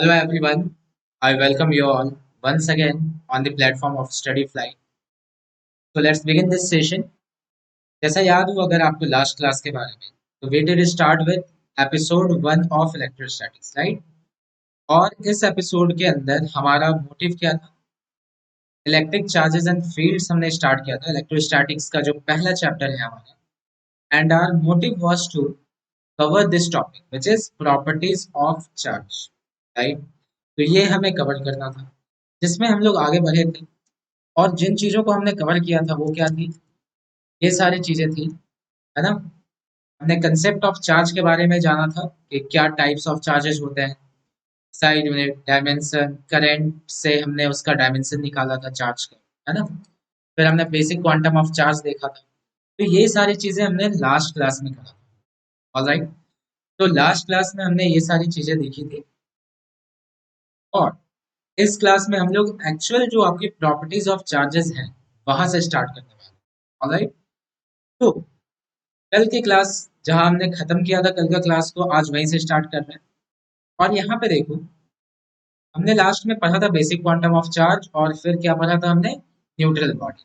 Hello everyone, I welcome you all once again on the platform of Study Flight. So let's begin this session. जैसा याद हो अगर आपको last class के बारे में, तो we did start with episode 1 of electrostatics, right? और इस एपिसोड के अंदर हमारा मोटिव क्या था? इलेक्ट्रिक चार्जेस एंड फील्ड्स हमने स्टार्ट किया था इलेक्ट्रोस्टैटिक्स का जो पहला चैप्टर है हमारा, and our motive was to cover this topic which is properties of charge, right? तो ये हमें कवर करना था, जिसमें हम लोग आगे बढ़े थे। और जिन चीज़ों को हमने कवर किया था वो क्या थी? ये सारी चीज़ें थी, है ना? हमने कंसेप्ट ऑफ चार्ज के बारे में जाना था कि क्या टाइप्स ऑफ चार्जेस होते हैं, साइड यूनिट, डायमेंशन, करंट से हमने उसका डायमेंशन निकाला था चार्ज का, है ना? फिर हमने बेसिक क्वांटम ऑफ चार्ज देखा था। तो ये सारी चीज़ें हमने लास्ट क्लास में करा था, ऑलराइट? तो लास्ट क्लास में हमने ये सारी चीज़ें देखी थी, और इस क्लास में हम लोग एक्चुअल जो आपकी प्रॉपर्टीज ऑफ चार्जेस हैं वहां से स्टार्ट करने वाले हैं, ऑलराइट? तो कल की क्लास जहां हमने खत्म किया था, कल का क्लास को आज वहीं से स्टार्ट कर रहे हैं। और यहाँ पे देखो, हमने लास्ट में पढ़ा था बेसिक क्वांटम ऑफ चार्ज, और फिर क्या पढ़ा था हमने? Neutral body.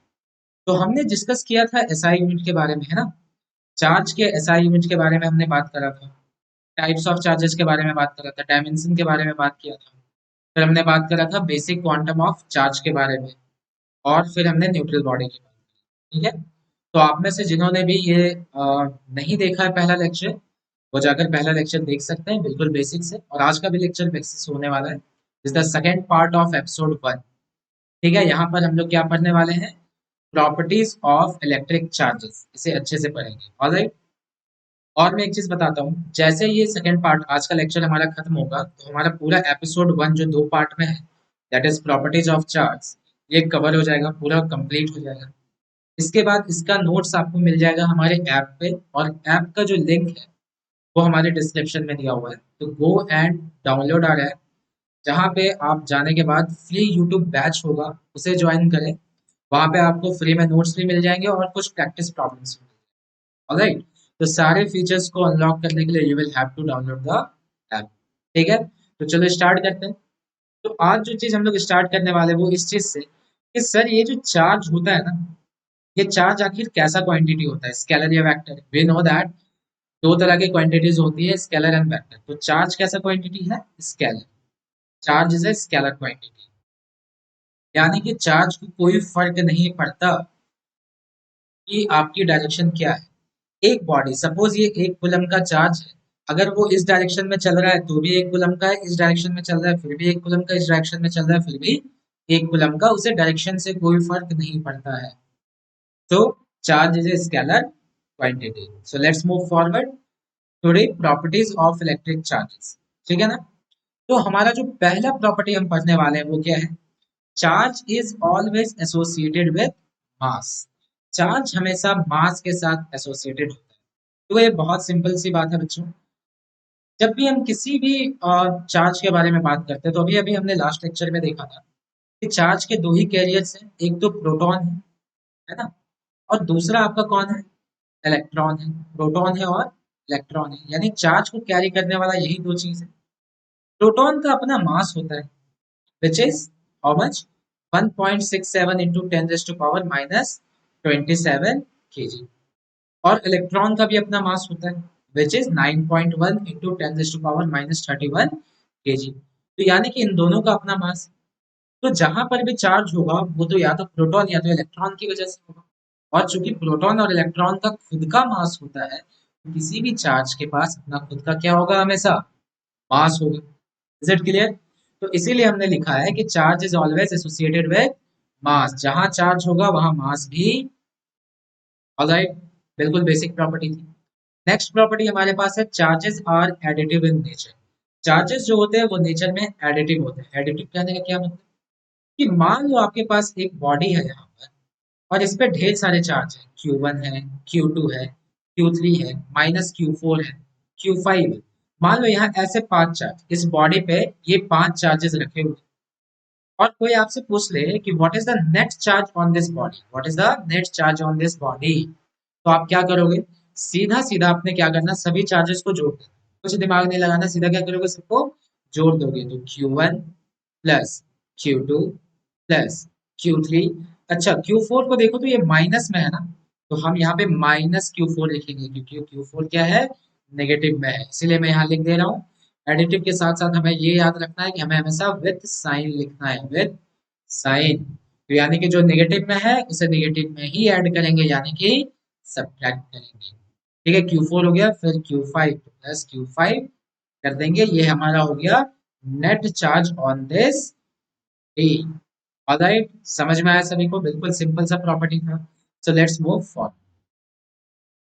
तो हमने डिस्कस किया था एसआई यूनिट के बारे में, है ना? चार्ज के एसआई यूनिट के बारे में हमने बात करा था, टाइप्स ऑफ चार्जेस के बारे में बात करा था, डायमेंशन के बारे में बात किया था, फिर हमने बात करा था बेसिक क्वांटम ऑफ चार्ज के बारे में, और फिर हमने न्यूट्रल बॉडी की बात की, ठीक है? तो आप में से जिन्होंने भी ये नहीं देखा है पहला लेक्चर, वो जाकर पहला लेक्चर देख सकते हैं, बिल्कुल बेसिक से। और आज का भी लेक्चर बेसिक से होने वाला है, is the second part of episode 1। ठीक है, यहाँ पर हम लोग क्या पढ़ने वाले हैं? प्रॉपर्टीज ऑफ इलेक्ट्रिक चार्जेस, इसे अच्छे से पढ़ेंगे, ऑलराइट? और मैं एक चीज बताता हूँ, जैसे ये सेकेंड पार्ट आज का लेक्चर हमारा खत्म होगा, तो हमारा पूरा एपिसोड 1 जो दो पार्ट में है, that is properties of charge, ये कवर हो जाएगा, पूरा कंप्लीट हो जाएगा। इसके बाद इसका नोट्स आपको मिल जाएगा हमारे ऐप पे, और ऐप का जो लिंक है वो हमारे डिस्क्रिप्शन में दिया हुआ है। तो go and download our app, जहाँ पे आप जाने के बाद फ्री यूट्यूब बैच होगा, उसे ज्वाइन करें। वहाँ पे आपको फ्री में नोट्स भी मिल जाएंगे और कुछ प्रैक्टिस प्रॉब्लम्स भी। ऑलराइट? तो सारे फीचर्स को अनलॉक करने के लिए you will have to download the app. ठीक है, तो चलो स्टार्ट करते हैं। तो आज जो चीज हम लोग स्टार्ट करने वाले हैं वो इस चीज से कि सर ये जो चार्ज होता है ना, ये चार्ज आखिर कैसा क्वांटिटी होता है, स्केलर या वेक्टर? वी नो दैट दो तरह की क्वांटिटीज होती है, स्केलर एंड वेक्टर। तो चार्ज कैसा क्वांटिटी है? Scalar. Charge is a scalar quantity, यानी कि चार्ज को कोई फर्क नहीं पड़ता कि आपकी डायरेक्शन क्या है। एक बॉडी, सपोज ये एक कूलम का चार्ज है, अगर वो इस डायरेक्शन में चल रहा है तो भी एक कूलम का है, इस डायरेक्शन में चल रहा है फिर भी एक कूलम का, इस डायरेक्शन में चल रहा है फिर भी एक कूलम का, उसे डायरेक्शन से कोई फर्क नहीं पड़ता है। तो charge is a scalar quantity. So let's move forward. Today properties of electric charges. ठीक है ना? तो हमारा जो पहला प्रॉपर्टी हम पढ़ने वाले हैं वो क्या है? Charge is always associated with mass. Charge हमेशा मास के साथ एसोसिएटेड होता है। तो ये बहुत सिंपल सी बात है बच्चों। जब भी हम किसी भी चार्ज के बारे में बात करते हैं, तो अभी अभी हमने लास्ट लेक्चर में देखा था कि चार्ज के दो ही कैरियर्स हैं, एक तो प्रोटॉन है ना? और दूसरा आपका कौन है? इलेक्ट्रॉन है। प्रोटॉन है और इलेक्ट्रॉन है, यानी चार्ज को कैरी करने वाला यही दो चीज है। प्रोटॉन का अपना मास होता है, which is how much? 1.67 into 10 to the power - 27 kg। और इलेक्ट्रॉन का भी अपना मास होता है, which is 9.1 into 10 to the power - 31 kg। तो यानी कि इन दोनों का अपना मास। तो जहां पर भी चार्ज होगा वो तो या तो प्रोटॉन या तो इलेक्ट्रॉन की वजह से होगा। और चूंकि प्रोटॉन और इलेक्ट्रॉन का खुद का मास होता है, तो किसी भी चार्ज के पास अपना खुद का क्या होगा? हमेशा मास होगा। Is it clear? तो इसीलिए हमने लिखा है कि charge is always associated with mass. जहां चार्ज होगा वहां मास भी। ऑलराइट, बिल्कुल बेसिक प्रॉपर्टी थी। नेक्स्ट प्रॉपर्टी हमारे पास है, charges are additive in nature. Charges जो होते हैं वो नेचर में एडिटिव होते हैं। एडिटिव कहने का क्या मतलब? कि मान लो आपके पास एक बॉडी है यहाँ पर, और इस पे ढेर सारे चार्ज हैं, Q1 है, Q2 है, Q3 है, -Q4 है, Q5 है। मान लो यहाँ ऐसे पांच चार्ज, इस बॉडी पे ये पांच चार्जेस रखे हुए हैं। और कोई आपसे पूछ ले कि what is the net charge on this body, what is the net charge on this body, तो आप क्या करोगे? सीधा सीधा आपने क्या करना? सभी चार्जेस को जोड़ देना, कुछ दिमाग नहीं लगाना, सीधा क्या करोगे? सबको जोड़ दोगे तो Q1 plus Q2 plus Q3। अच्छा Q4 को देखो तो ये माइनस में है ना, तो हम यहाँ पे माइनस Q4 लिखेंगे क्योंकि Q4 क्या है, नेगेटिव में है, इसीलिए मैं यहाँ लिख दे रहा हूँ। एडिटिव के साथ साथ हमें ये याद रखना है कि हमें हमेशा विथ साइन लिखना है, विथ साइन। तो यानी कि जो नेगेटिव में है उसे नेगेटिव में ही ऐड करेंगे, यानी कि सब्ट्रैक्ट करेंगे। ठीक है, Q4 हो गया, फिर Q5 प्लस Q5 कर देंगे, ये हमारा हो गया net charge on this D. Alright, समझ में आया सभी को, बिल्कुल सिंपल सा प्रॉपर्टी था। सो लेट्स मूव फॉर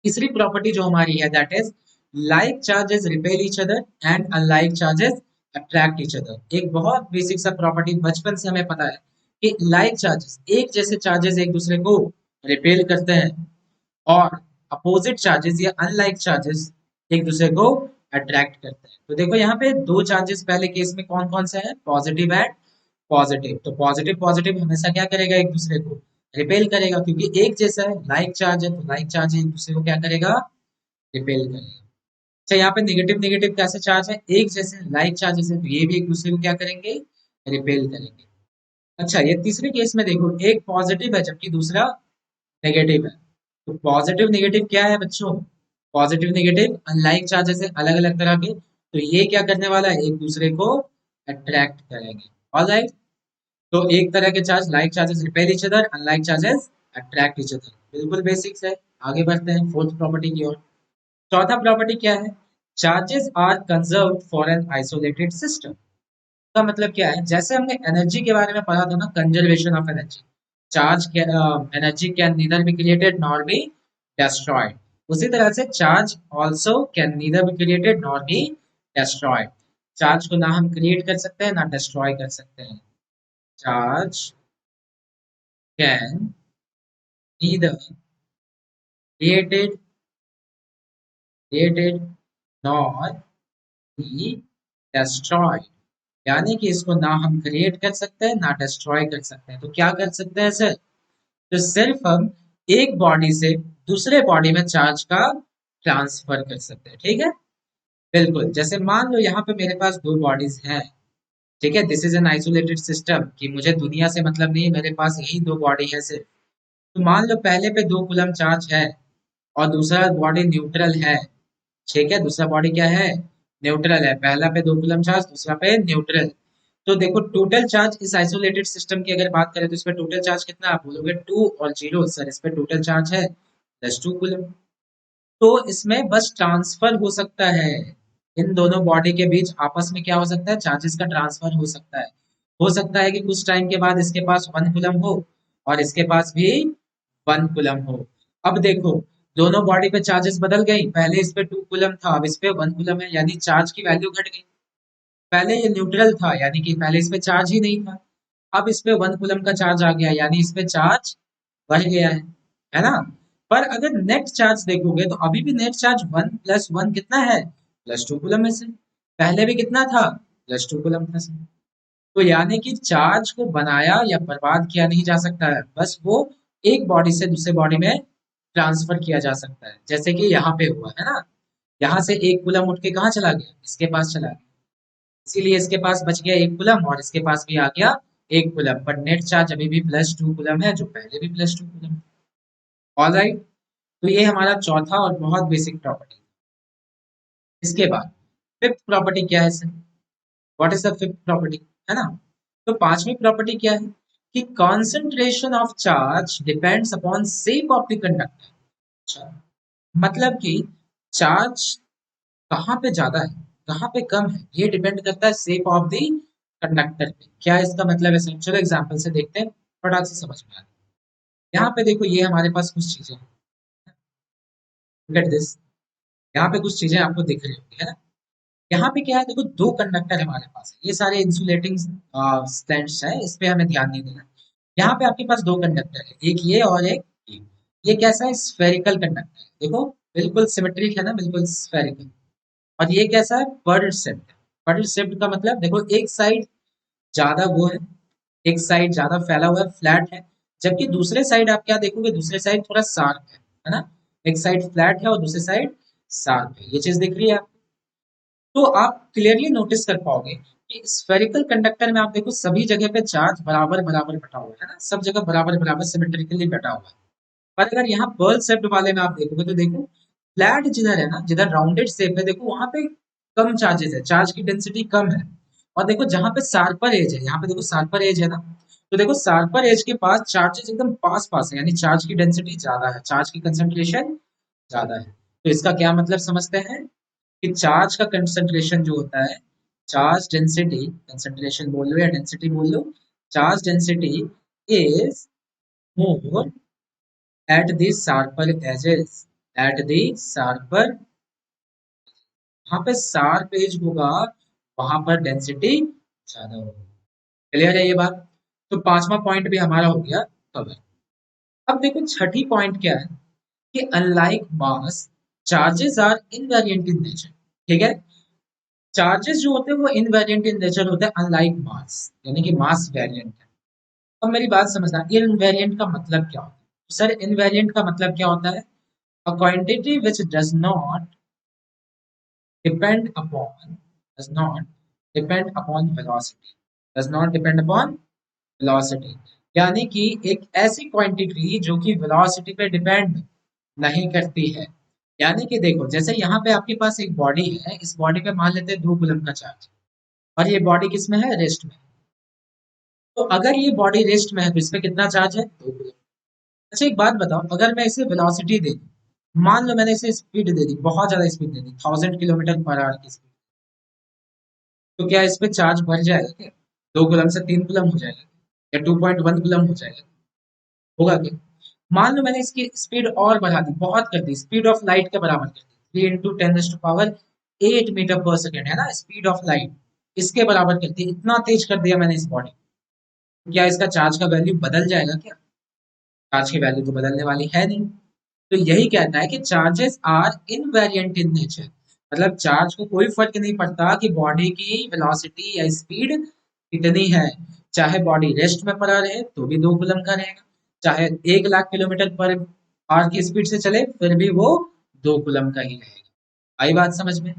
तीसरी प्रॉपर्टी जो हमारी है, that is like charges repel each other and unlike charges attract each other. एक बहुत बेसिक सा प्रॉपर्टी, बचपन से हमें पता है कि लाइक चार्जेस, एक जैसे चार्जेस एक दूसरे को रिपेल करते हैं, और अपोजिट चार्जेस या अनलाइक चार्जेस एक दूसरे को अट्रैक्ट करते हैं। तो देखो यहाँ पे दो चार्जेस पहले केस में कौन कौन से हैं, पॉजिटिव एंड पॉजिटिव। तो पॉजिटिव पॉजिटिव हमेशा क्या करेगा, एक दूसरे को रिपेल करेगा, क्योंकि एक जैसा है, लाइक चार्ज है, तो लाइक चार्ज एक दूसरे को क्या करेगा, रिपेल करेगा। अच्छा यहाँ पे नेगेटिव नेगेटिव कैसे चार्ज है, एक जैसे लाइक चार्जेस है, तो ये भी एक दूसरे को क्या करेंगे, रिपेल करेंगे। अच्छा ये तीसरे केस में देखो, एक पॉजिटिव है जबकि दूसरा नेगेटिव है। तो पॉजिटिव नेगेटिव क्या है बच्चों, पॉजिटिव नेगेटिव अनलाइक चार्जेस है, अलग अलग तरह के, तो ये क्या करने वाला है, एक दूसरे को अट्रैक्ट करेंगे। ऑलराइट, तो एक तरह के charge like charges repel each other, unlike charges attract each other, बिल्कुल बेसिक्स है। आगे बढ़ते हैं फोर्थ प्रॉपर्टी की ओर। चौथा प्रॉपर्टी क्या है, charges are conserve for an isolated system. का मतलब क्या है, जैसे हमने एनर्जी के बारे में पढ़ा था ना, conservation of energy, charge energy can neither be created nor be destroyed, उसी तरह से charge also can neither be created nor be destroyed। Charge को ना हम क्रिएट कर सकते हैं ना डिस्ट्रॉय कर सकते हैं। Charge can neither created nor be destroyed, यानी कि इसको ना हम क्रिएट कर सकते हैं ना डिस्ट्रॉय कर सकते हैं। तो क्या कर सकते हैं सर, तो सिर्फ हम एक बॉडी से दूसरे बॉडी में चार्ज का ट्रांसफर कर सकते हैं। ठीक है, बिल्कुल, जैसे मान लो यहाँ पे मेरे पास दो बॉडीज हैं। ठीक है, this is an isolated system, कि मुझे दुनिया से मतलब नहीं है, मेरे पास यही दो बॉडी है सिर्फ। तो मान लो पहले पे 2 कूलम चार्ज है और दूसरा बॉडी न्यूट्रल है। ठीक है, दूसरा बॉडी क्या है, न्यूट्रल है, पहला पे 2 कूलम चार्ज, दूसरा पे न्यूट्रल। तो देखो टोटल चार्ज इस आइसोलेटेड सिस्टम की अगर बात करें तो इस पे टोटल चार्ज कितना, आप बोलोगे 2 और 0, सर इस पे टोटल चार्ज है +2 कूलम। तो इसमें बस ट्रांसफर हो सकता है, इन दोनों बॉडी के बीच आपस में क्या हो सकता है, चार्जेस का ट्रांसफर हो सकता है। हो सकता है कि कुछ टाइम के बाद इसके पास 1 कूलम हो और इसके पास भी 1 कूलम हो। अब देखो दोनों बॉडी पे चार्जेस बदल गई, पहले इस पे 2 कूलम था, अब इस पे 1 कूलम है, यानी चार्ज की वैल्यू घट गई। पहले ये न्यूट्रल था, यानी कि पहले इस पे चार्ज ही नहीं था, अब इस पे 1 कूलम का चार्ज आ गया, यानी इस पे चार्ज बढ़ गया है ना। पर अगर नेट चार्ज देखोगे तो अभी भी नेट चार्ज 1 + 1 कितना है, +2 कूलम में से, पहले भी कितना था, +2 कूलम में से। तो यानी कि चार्ज को बनाया या बर्बाद किया नहीं जा सकता है, बस वो एक बॉडी से दूसरे बॉडी में ट्रांसफर किया जा सकता है, जैसे कि यहाँ पे हुआ है ना, यहाँ से 1 कूलम उठ के कहाँ चला गया, इसके पास चला गया, इसीलिए इसके पास बच गया 1 कूलम और इसके पास भी आ गया 1 कूलम, पर नेट चार्ज अभी भी +2 कूलम है, जो पहले भी +2 कूलम। ऑल राइट, तो ये हमारा चौथा और बहुत बेसिक प्रॉपर्टी। इसके बाद फिफ्थ प्रॉपर्टी क्या है sir, what is the fifth property, है ना। तो पांचवी प्रॉपर्टी क्या है, कि concentration of charge depends upon shape of the conductor. अच्छा, मतलब कि चार्ज कहाँ पे ज्यादा है कहाँ पे कम है, ये डिपेंड करता है शेप ऑफ द कंडक्टर पे। क्या इसका मतलब है सर, चलो एग्जांपल से देखते हैं, फटाक से समझ में आ जाए। यहाँ पे देखो ये हमारे पास कुछ चीजें हैं, लुक एट दिस, यहाँ पे कुछ चीजें आपको दिख रही होंगी, है ना। यहाँ पे क्या है, देखो दो कंडक्टर हमारे पास है, ये सारे इंसुलेटिंग स्टैंड्स है, इस पे हमें ध्यान नहीं देना। यहाँ पे आपके पास दो कंडक्टर है, एक ये और एक ये। ये कैसा है, स्फेरिकल कंडक्टर है, देखो बिल्कुल सिमेट्रिक है ना, बिल्कुल स्फेरिकल। और ये कैसा है, पर्ल शेप्ड। पर्ल शेप्ड का मतलब देखो एक साइड ज्यादा वो है, एक साइड ज्यादा फैला हुआ है, फ्लैट है, जबकि दूसरे साइड आप क्या देखोगे, दूसरे साइड थोड़ा शार्प है ना। एक साइड फ्लैट है और दूसरी साइड शार्प है, ये चीज दिख रही है आपको। तो आप क्लियरली नोटिस कर पाओगे कि स्फेरिकल कंडक्टर में आप देखो सभी जगह पे चार्ज बराबर बराबर बटा हुआ है ना, सब जगह बराबर बराबर सिमेट्रिकली बटा हुआ है। पर अगर यहाँ पर्ल शेप्ड वाले में आप देखोगे तो देखो फ्लैट जिधर है ना, जिधर राउंडेड शेप है, देखो वहां पे कम चार्जेस है, चार्ज की डेंसिटी कम है। और देखो जहां पे शार्पर एज है, यहाँ पे देखो शार्पर एज है ना, तो देखो शार्पर एज के पास चार्जेस एकदम पास पास है, यानी चार्ज की डेंसिटी ज्यादा है, चार्ज की कंसंट्रेशन ज्यादा है। तो इसका क्या मतलब समझते हैं कि चार्ज का कंसंट्रेशन जो होता है, चार्ज डेंसिटी, कंसंट्रेशन बोल लो या डेंसिटी बोल लो, charge density is more at the sharper edges, at the sharper, वहां पे शार्प एज होगा, वहां पर डेंसिटी ज्यादा होगी। क्लियर है ये बात? तो पांचवा पॉइंट भी हमारा हो गया कवर। अब देखो छठी पॉइंट क्या है कि unlike mass, charges are invariant in nature. ठीक है, चार्जेस जो होते हैं वो इनवेरिएंट इन नेचर होते हैं अनलाइक मास, यानी कि मास वेरिएंट है। अब मेरी बात समझना, इनवेरिएंट का मतलब क्या होता है? सर इनवेरिएंट का मतलब क्या होता है? A quantity which depend upon does not depend upon velocity does not depend upon velocity, यानी कि एक ऐसी क्वांटिटी जो कि वेलोसिटी पे डिपेंड नहीं करती है। यानी कि देखो जैसे यहाँ पे आपके पास एक बॉडी है, इस बॉडी पे मान लेते हैं 2 कूलम का चार्ज, और ये बॉडी किस में है? रेस्ट में। तो अगर ये बॉडी रेस्ट में है तो इस पे कितना चार्ज है? 2 कूलम। अच्छा एक बात बताओ, अगर मैं इसे वेलोसिटी दे दूं, मान लो मैंने इसे स्पीड दे दी, बहुत ज्यादा स्पीड दे दी, 1000 किलोमीटर पर आवर की स्पीड, तो क्या इस पे चार्ज बढ़ जाएगा क्या? 2 कूलम से 3 कूलम हो जाएगा, या 2.1 कूलम हो जाएगा, होगा क्या? मान लो मैंने इसकी स्पीड और बढ़ा दी, बहुत कर दी, स्पीड ऑफ लाइट के बराबर कर दी, 3 × 10⁻⁸ है ना स्पीड ऑफ लाइट, इसके बराबर कर दी, इतना तेज कर दिया मैंने इस बॉडी को, क्या इसका चार्ज का वैल्यू बदल जाएगा क्या? चार्ज की वैल्यू तो बदलने वाली है नहीं। तो यही कहता है कि charges are invariant in nature, मतलब चार्ज को कोई फर्क नहीं पड़ता कि बॉडी की वेलोसिटी या स्पीड कितनी है, चाहे बॉडी रेस्ट में पड़ा रहे तो भी 2 कूलम का रहेगा, चाहे 1 लाख किलोमीटर पर आवर की स्पीड से चले फिर भी वो 2 कूलम का ही रहेगा। आई बात समझ में?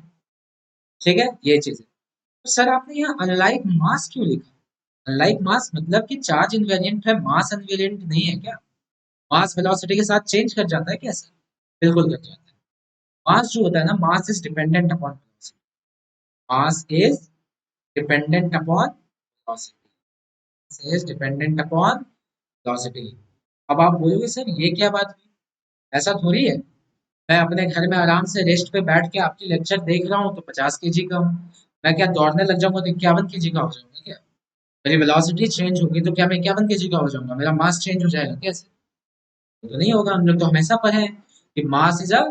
ठीक है, ये चीज है। तो सर आपने यहाँ अनलाइक मास क्यों लिखा? अनलाइक मास मतलब कि चार्ज इनवेरिएंट है, मास इनवेरिएंट नहीं है क्या? मास वेलोसिटी के साथ चेंज कर जाता है क्या सर? बिल्कुल कर जाता है। मास जो होता है ना, mass is dependent upon velocity, mass is dependent upon velocity, is dependent upon velocity. अब आप बोलोगे सर ये क्या बात हुई? ऐसा थोड़ी है, मैं अपने घर में आराम से रेस्ट पे बैठ के आपकी लेक्चर देख रहा हूँ तो 50 kg का हूँ, मैं क्या दौड़ने लग जाऊंगा तो 51 kg का हो जाऊंगा क्या? मेरी वेलोसिटी चेंज होगी तो क्या मैं 51 kg का हो जाऊंगा? मेरा मास चेंज हो जाएगा कैसे? तो नहीं होगा। हम लोग तो हमेशा पढ़े हैं कि mass is a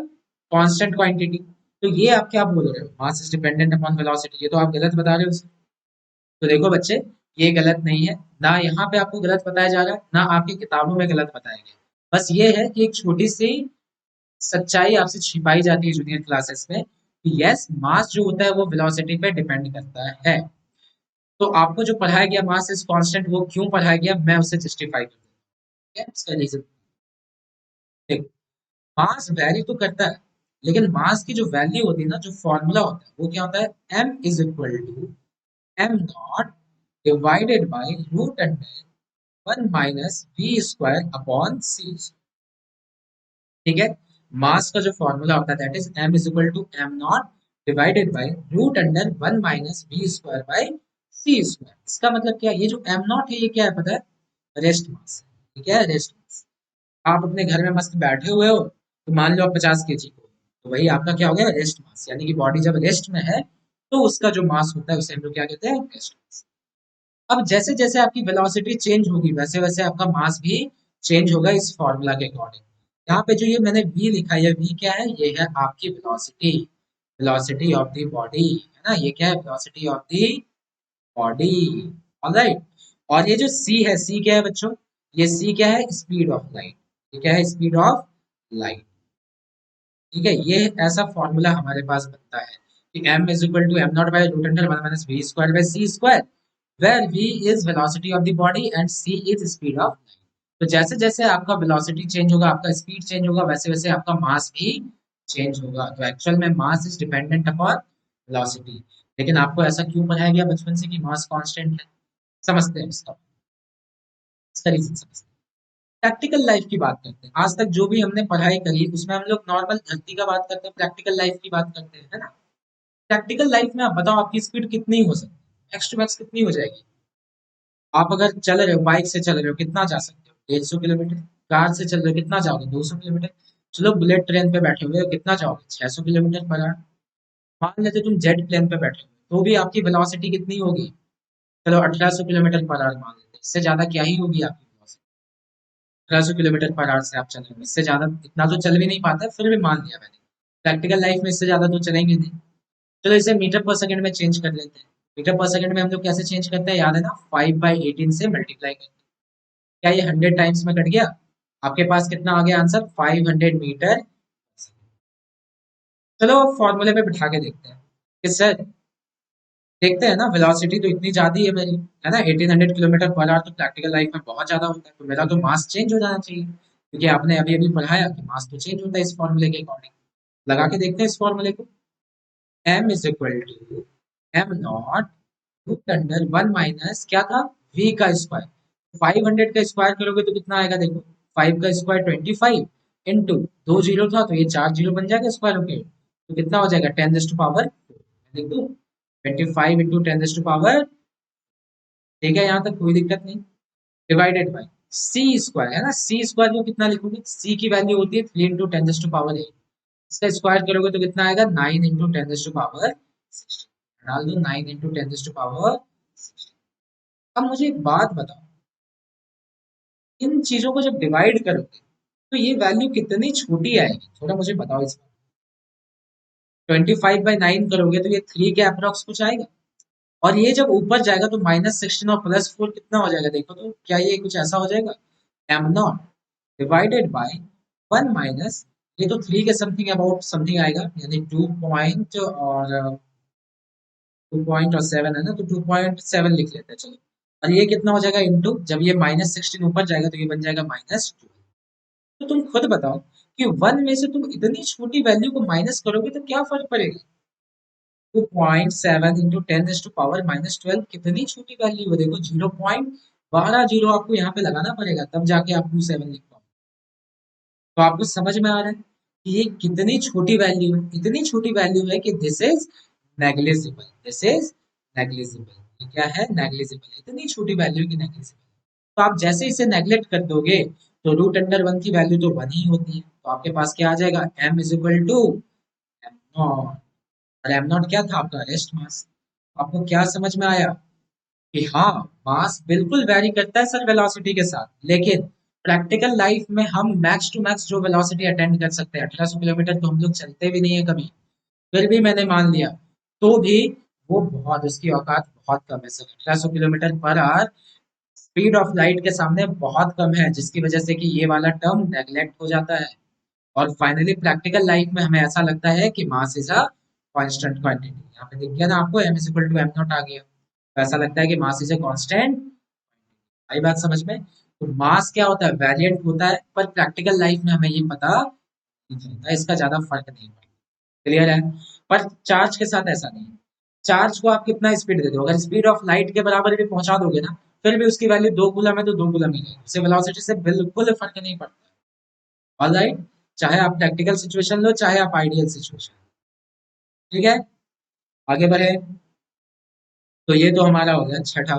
constant quantity. तो ये आप क्या बोल रहे हो, mass is dependent upon velocity? ये तो आप गलत बता रहे हो। तो देखो बच्चे, ये गलत नहीं है, ना यहाँ पे आपको गलत बताया जा रहा है, ना आपकी किताबों में गलत बताया गया। बस ये है कि एक छोटी सी सच्चाई आपसे छिपाई जाती है जूनियर क्लासेस में कि यस, मास जो होता है वो वेलोसिटी पे डिपेंड करता है। तो आपको जो पढ़ाया गया मास इज कांस्टेंट, वो क्यों पढ़ाया गया मैं उसे जस्टिफाई कर दूंगा। इसका रीजन देखो, मास वैरी तो करता है, लेकिन मास की जो वैल्यू होती है ना, जो फॉर्मूला होता है वो क्या होता है? m is equal to M not divided by root under 1 - v² upon C. ठीक है, मास का जो फॉर्मूला होता है that is m is equal to M not divided by root under 1 - v² by c²। इसका मतलब क्या है? ये जो m नॉट है ये क्या है पता है? Rest mass. ये क्या है? Rest mass. आप अपने घर में मस्त बैठे हुए हो, तो मान लो आप 50 kg को, तो वही आपका क्या हो गया? Rest mass. यानी कि बॉडी जब रेस्ट में है तो उसका जो मास होता है उसे हम लोग क्या कहते हैं? Rest mass. अब जैसे जैसे आपकी वेलोसिटी चेंज होगी वैसे वैसे आपका मास भी चेंज होगा इस फॉर्मूला के अकॉर्डिंग। यहाँ पे जो ये मैंने v लिखा है, ये v क्या है? ये है आपकी velocity, velocity of the body, है ना? ये क्या है? Velocity of the body. Alright. और ये जो c है, c क्या है बच्चों? ये c क्या है? Speed of light. ये क्या है? Speed of light. ठीक है, ये ऐसा फॉर्मूला हमारे पास बनता है कि m is equal to M not by root under 1 - v² by c², where v is velocity of the body and c is speed of light। तो जैसे जैसे आपका वेलोसिटी चेंज होगा, आपका स्पीड चेंज होगा, वैसे वैसे आपका मास भी चेंज होगा। तो एक्चुअल में mass is dependent upon velocity. लेकिन आपको ऐसा क्यों पढ़ाया गया बचपन से कि मास कांस्टेंट है? समझते हैं इसका रीजन समझते हैं। प्रैक्टिकल लाइफ की बात करते हैं। आज तक जो भी हमने पढ़ाई करी उसमें हम लोग नॉर्मल धरती का बात करते हैं, प्रैक्टिकल लाइफ की बात करते हैं, है ना? प्रैक्टिकल लाइफ में आप बताओ आपकी स्पीड कितनी हो सकती है, मैक्स टू मैक्स कितनी हो जाएगी? आप अगर चल रहे हो, बाइक से चल रहे हो, कितना जा सकते हो? 150 किलोमीटर। कार से चल रहे हो, कितना जाओगे? 200 किलोमीटर। चलो बुलेट ट्रेन पे बैठे हुए हो, कितना जाओगे? 600 किलोमीटर पर आवर। मान लेते तुम जेट प्लेन पे बैठे हो तो भी आपकी वेलोसिटी कितनी होगी? चलो 1800 किलोमीटर पर आवर मान लेते हैं, इससे ज्यादा क्या ही होगी आपकी वेलोसिटी? 1800 किलोमीटर पर आवर से आप चल रहे हो, इससे ज्यादा इतना तो चल भी नहीं पाता है, फिर भी मान लिया मैंने। प्रैक्टिकल लाइफ में इससे ज्यादा तो चलेंगे नहीं। चलो इसे मीटर पर सेकंड में चेंज कर लेते हैं। मीटर पर सेकंड में हम लोग कैसे चेंज करते हैं, याद है ना? 5/18 से मल्टीप्लाई करते हैं। क्या ये 100 टाइम्स में कट गया? आपके पास कितना आ गया आंसर? 500 मीटर। चलो फॉर्मूले पे बिठा के देखते हैं कि सर, देखते हैं ना, वेलोसिटी तो इतनी ज्यादा ही है मेरी, है ना? 1800 किलोमीटर पर आवर तो प्रैक्टिकल लाइफ में बहुत ज्यादा होता है, तो मेरा तो मास चेंज हो जाना चाहिए, क्योंकि आपने अभी अभी पढ़ाया कि मास तो चेंज होता है इस फॉर्मूले के अकॉर्डिंग। लगा के देखते हैं इस फॉर्मूले को। m is equal to M not root under one minus क्या था? v का स्क्वायर। 500 का स्क्वायर करोगे तो कितना आएगा देखो? 5 का स्क्वायर 25 इंटू, दो जीरो था तो ये चार जीरो बन जाएगा स्क्वायर होके, तो कितना हो जाएगा? 10 टू पावर, लिख दो 25 इंटू 10 टू पावर। ठीक है, यहाँ तक कोई दिक्कत नहीं। डिवाइडेड बाई सी स्क्वायर, है ना? सी स्क्वायर को कितना लिखोगे? सी की वैल्यू होती है 3 इंटू 10 टू पावर 8। इसका स्क्वायर करोगे तो कितना आएगा? 9 इंटू 10 टू पावर 16। डाल दो 9 इंटू 10 टू पावर 16। अब मुझे एक बात बताओ, इन चीजों को जब डिवाइड करोगे तो ये वैल्यू कितनी छोटी आएगी, थोड़ा मुझे बताओ इस बार। 25/9 करोगे तो ये 3 के अप्रॉक्स कुछ आएगा। और ये जब ऊपर जाएगा तो -16 और +4 कितना हो जाएगा देखो तो? क्या ये कुछ ऐसा हो जाएगा? M not divided by one minus, ये तो 3 के समथिंग अबाउट समथिंग आएगा, यानी 2 पॉइंट और 2 पॉइंट और 7 है ना, तो 2.7 लिख लेते हैं चलो। और ये कितना हो जाएगा इंटू, जब ये -16 ऊपर जाएगा तो ये बन जाएगा -2। तो तुम खुद बताओ कि वन में से तुम इतनी छोटी वैल्यू को माइनस करोगे तो क्या फर्क पड़ेगा? 2.7 इंटू 10 टू पावर -12 कितनी छोटी वैल्यू है देखो, 0.12 जीरो आपको यहाँ पे लगाना पड़ेगा तब जाके आप 27 लिख पाओ। तो आपको समझ में आ रहा है कि ये कितनी छोटी वैल्यू है? इतनी छोटी वैल्यू है कि this is negligible, this is negligible. ये क्या है? नेग्लिजिबल। इतनी छोटी वैल्यू की नेग्लिजिबल। तो आप जैसे इसे नेग्लेक्ट कर दोगे तो √1 की वैल्यू तो 1 ही होती है, तो आपके पास क्या आ जाएगा? m is equal to M not. और एम नॉट क्या था? आपका रेस्ट मास। आपको क्या समझ में आया कि हाँ, मास बिल्कुल वैरी करता है सर वेलोसिटी के साथ, लेकिन प्रैक्टिकल लाइफ में हम मैक्स टू मैक्स जो वेलोसिटी अटेंड कर सकते हैं, 1800 किलोमीटर तो हम लोग चलते भी नहीं है कभी, फिर भी मैंने मान लिया, तो भी वो बहुत, उसकी औकात बहुत कम है sir. 1800 kilometre per hour speed of light के सामने बहुत कम है, जिसकी वजह से कि ये वाला टर्म नेगलेक्ट हो जाता है। और फाइनली प्रैक्टिकल लाइफ में हमें ऐसा लगता है कि mass is a constant quantity. यहाँ पे दिख गया ना आपको, m is equal to M not आ गया, तो ऐसा लगता है कि मास इज ए कांस्टेंट। आई बात समझ में? तो मास क्या होता है? वेरिएंट होता है, पर प्रैक्टिकल लाइफ में हमें ये पता नहीं चलता, इसका ज्यादा फर्क नहीं पड़ता। क्लियर है? पर चार्ज के साथ ऐसा नहीं है। चार्ज को आप कितना स्पीड दे दो, अगर स्पीड ऑफ लाइट के बराबर भी पहुंचा दोगे ना, फिर भी उसकी वैल्यू 2 कूलम है तो 2 कूलम ही है, उसे वेलोसिटी से बिल्कुल फर्क नहीं पड़ता। ऑलराइट, चाहे आप प्रैक्टिकल सिचुएशन लो चाहे आप आइडियल सिचुएशन। ठीक है, आगे बढ़े। तो ये तो हमारा हो गया छठा।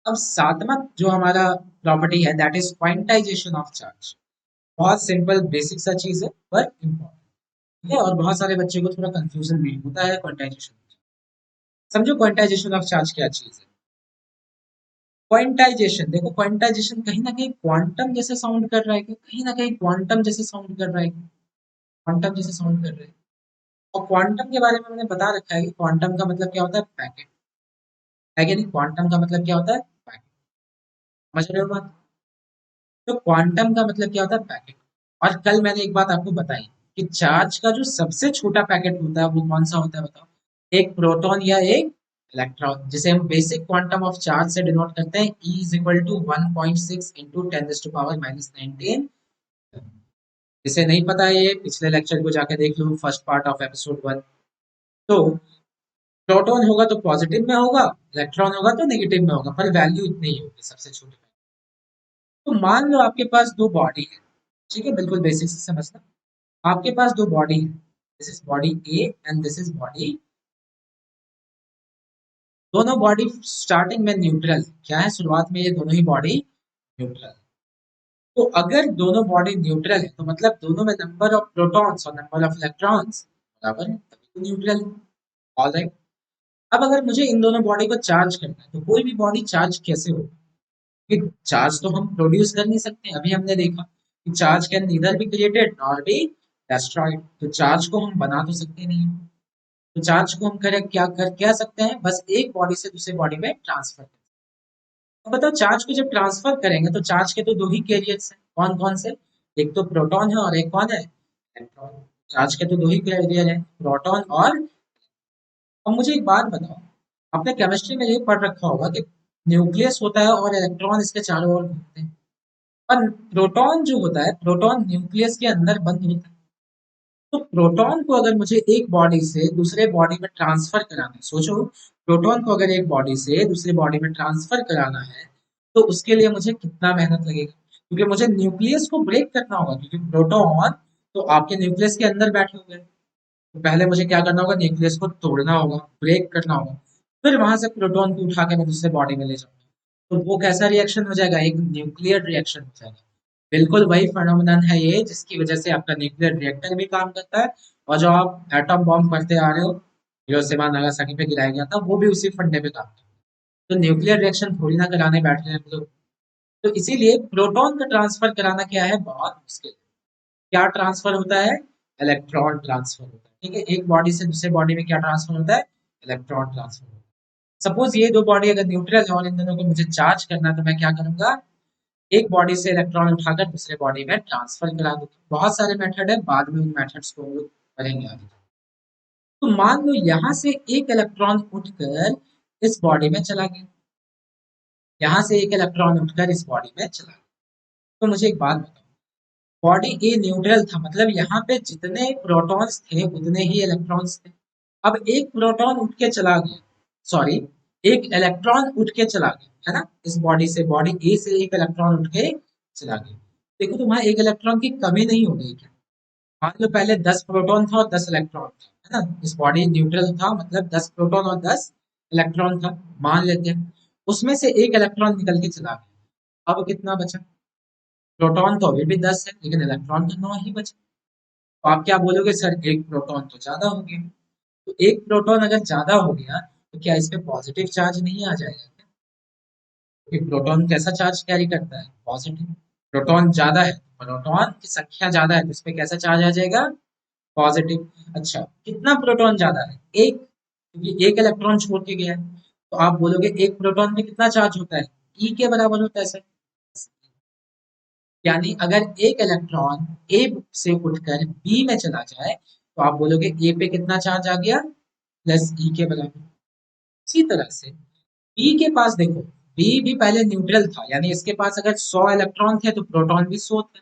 अब सातवां जो हमारा प्रॉपर्टी है, that is quantization of charge. बहुत सिंपल बेसिक सा चीज है पर इम्पोर्टेंट। ठीक है, और बहुत सारे बच्चे को थोड़ा कंफ्यूजन भी होता है क्वांटाइजेशन। समझो क्वांटाइजेशन ऑफ चार्ज क्या चीज है। क्वांटाइजेशन, देखो क्वांटाइजेशन कहीं ना कहीं क्वांटम जैसे साउंड कर रहा है क्या? कहीं ना कहीं क्वांटम जैसे साउंड कर रहा है क्या? क्वांटम जैसे साउंड कर रहा है। और क्वांटम के बारे में मैंने बता रखा है कि क्वांटम का मतलब क्या होता है? पैकेट। है कि नहीं? क्वांटम का मतलब क्या होता है? पैकेट। समझ रहे हो बात? तो क्वांटम का मतलब क्या होता है? पैकेट। और कल मैंने एक बात आपको बताई कि चार्ज का जो सबसे छोटा पैकेट होता है वो कौन सा होता है बताओ? एक प्रोटॉन या एक इलेक्ट्रॉन, जिसे हम बेसिक क्वांटम ऑफ चार्ज से डिनोट करते हैं, E is equal to 1.6 into 10 to power -19। जिसे नहीं पता है ये पिछले लेक्चर को जाके देख लो, फर्स्ट पार्ट ऑफ एपिसोड 1। तो प्रोटॉन होगा तो पॉजिटिव में होगा, इलेक्ट्रॉन होगा तो नेगेटिव में होगा, पर वैल्यू इतनी ही होगी सबसे छोटी वैल्यू। तो मान लो आपके पास दो बॉडी है, ठीक है, बिल्कुल बेसिक से समझना। आपके पास दो बॉडी है, this is body A and this is body. दोनों बॉडी स्टार्टिंग में न्यूट्रल, क्या है शुरुआत में ये दोनों ही बॉडी न्यूट्रल। तो अगर दोनों बॉडी न्यूट्रल है तो मतलब दोनों में नंबर ऑफ प्रोटॉन्स और नंबर ऑफ इलेक्ट्रॉन्स बराबर है, तभी तो न्यूट्रल है। ऑलराइट। अब अगर मुझे इन दोनों बॉडी को चार्ज करना है तो कोई भी बॉडी चार्ज कैसे हो, कि चार्ज तो हम प्रोड्यूस कर नहीं सकते, अभी हमने देखा कि charge can neither be created nor be destroyed. तो चार्ज को हम बना तो सकते नहीं हैं। तो चार्ज को हम क्या सकते हैं, बस एक बॉडी से दूसरे बॉडी में ट्रांसफर कर। तो बताओ चार्ज को जब ट्रांसफर करेंगे तो चार्ज के तो दो ही कैरियर्स हैं, कौन कौन से, एक तो प्रोटॉन है और एक कौन है, इलेक्ट्रॉन। चार्ज के तो दो ही कैरियर हैं, प्रोटॉन और। अब मुझे एक बात बताओ, आपने केमिस्ट्री में ये पढ़ रखा होगा कि न्यूक्लियस होता है और इलेक्ट्रॉन इसके चारों ओर घूमते हैं। और प्रोटॉन जो होता है, प्रोटॉन न्यूक्लियस के अंदर बंद होता है। तो प्रोटॉन को अगर मुझे एक बॉडी से दूसरे बॉडी में ट्रांसफर कराना है, सोचो, प्रोटॉन को अगर एक बॉडी से दूसरी बॉडी में ट्रांसफर कराना है तो उसके लिए मुझे कितना मेहनत लगेगा, क्योंकि मुझे न्यूक्लियस को ब्रेक करना होगा, क्योंकि प्रोटॉन तो आपके न्यूक्लियस के अंदर बैठे हुए हैं। तो पहले मुझे क्या करना होगा, न्यूक्लियस को तोड़ना होगा, ब्रेक करना होगा, फिर वहां से प्रोटॉन को उठा के मैं दूसरे बॉडी में ले जाऊंगा। तो वो कैसा रिएक्शन हो जाएगा, एक न्यूक्लियर रिएक्शन हो जाएगा। बिल्कुल वही फेनोमेनन है ये जिसकी वजह से आपका न्यूक्लियर रिएक्टर भी काम करता है, और जो आप एटम बॉम्ब पढ़ते आ रहे हो, हिरोशिमा नागासाकी पे गिराया गया था, वो भी उसी फंडे पे काम करता है। तो न्यूक्लियर रिएक्शन थोड़ी ना कराने बैठ रहे हैं हम लोग। तो इसीलिए प्रोटॉन का ट्रांसफर कराना क्या है, बहुत मुश्किल है। क्या ट्रांसफर होता है, इलेक्ट्रॉन ट्रांसफर होता है। ठीक है, एक बॉडी से दूसरे बॉडी में क्या ट्रांसफर होता है, इलेक्ट्रॉन ट्रांसफर होता है। सपोज ये दो बॉडी अगर न्यूट्रल है और इन दोनों को मुझे चार्ज करना है तो मैं क्या करूंगा, एक बॉडी से इलेक्ट्रॉन उठाकर दूसरे बॉडी में ट्रांसफर करा दूंगा। बहुत सारे मेथड है, बाद में उन मेथड्स को हम लोग करेंगे आगे। तो मान लो यहाँ से एक इलेक्ट्रॉन उठकर इस बॉडी में चला गया, यहाँ से एक इलेक्ट्रॉन उठकर इस बॉडी में चला गया। तो मुझे एक बात बताओ, बॉडी ए न्यूट्रल था, मतलब यहाँ पे जितने प्रोटॉन्स थे उतने ही इलेक्ट्रॉन्स थे। अब एक प्रोटॉन उठ के चला गया, सॉरी, एक इलेक्ट्रॉन उठ के चला गया है ना, इस बॉडी से, बॉडी ए से एक इलेक्ट्रॉन उठ के चला गया। देखो तो वहां एक इलेक्ट्रॉन की कमी नहीं हो गई क्या, मान लो पहले 10 प्रोटॉन था और 10 इलेक्ट्रॉन था, है ना, इस बॉडी न्यूट्रल था, मतलब 10 प्रोटॉन और 10 इलेक्ट्रॉन था, मान लेते हैं। उसमें से एक इलेक्ट्रॉन निकल के चला गया, अब कितना बचा, प्रोटॉन तो अभी भी 10 है लेकिन इलेक्ट्रॉन तो 9 ही बचे। तो आप क्या बोलोगे, सर एक प्रोटॉन तो ज्यादा हो गया। तो एक प्रोटॉन अगर ज्यादा हो गया तो क्या इस पे पॉजिटिव चार्ज नहीं आ जाएगा क्या? क्योंकि प्रोटॉन कैसा चार्ज कैरी करता है, पॉजिटिव। प्रोटॉन ज्यादा है, प्रोटॉन की संख्या ज्यादा है तो इस पे कैसा चार्ज आ जाएगा, पॉजिटिव। अच्छा, कितना प्रोटॉन ज्यादा है, एक, क्योंकि एक इलेक्ट्रॉन छोड़ के गया है। तो आप बोलोगे एक प्रोटॉन में कितना चार्ज होता है, ई के बराबर होता है सर। यानी अगर एक इलेक्ट्रॉन ए से उठकर बी में चला जाए तो आप बोलोगे ए पे कितना चार्ज आ गया, प्लस ई के बराबर। इसी तरह से बी के पास देखो, बी भी पहले न्यूट्रल था, यानी इसके पास अगर 100 इलेक्ट्रॉन थे तो प्रोटॉन भी 100 थे,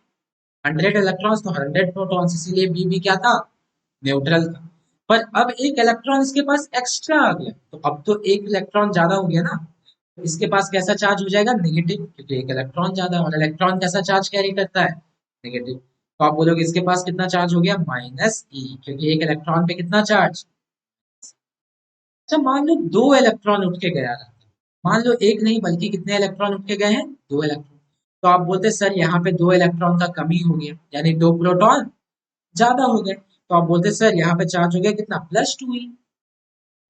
100 इलेक्ट्रॉन्स तो 100 प्रोटॉन्स, इसीलिए बी भी क्या था, न्यूट्रल था। पर अब एक इलेक्ट्रॉन इसके पास एक्स्ट्रा आ गया, तो अब तो एक इलेक्ट्रॉन ज्यादा हो गया ना, तो इसके पास कैसा चार्ज हो जाएगा, नेगेटिव, क्योंकि एक इलेक्ट्रॉन ज्यादा है, और इलेक्ट्रॉन कैसा चार्ज कैरी करता है, नेगेटिव। तो आप बोलोगे इसके पास कितना चार्ज हो गया, माइनस ई, क्योंकि एक इलेक्ट्रॉन पे कितना चार्ज। अच्छा, मान लो दो इलेक्ट्रॉन उठ के गया था, मान लो एक नहीं बल्कि कितने इलेक्ट्रॉन उठ के गए हैं, दो इलेक्ट्रॉन। तो आप बोलते सर यहाँ पे दो इलेक्ट्रॉन का कमी हो गया, यानी दो प्रोटॉन ज्यादा हो गए। तो आप बोलते सर यहाँ पे चार्ज हो गया कितना, +2 ही।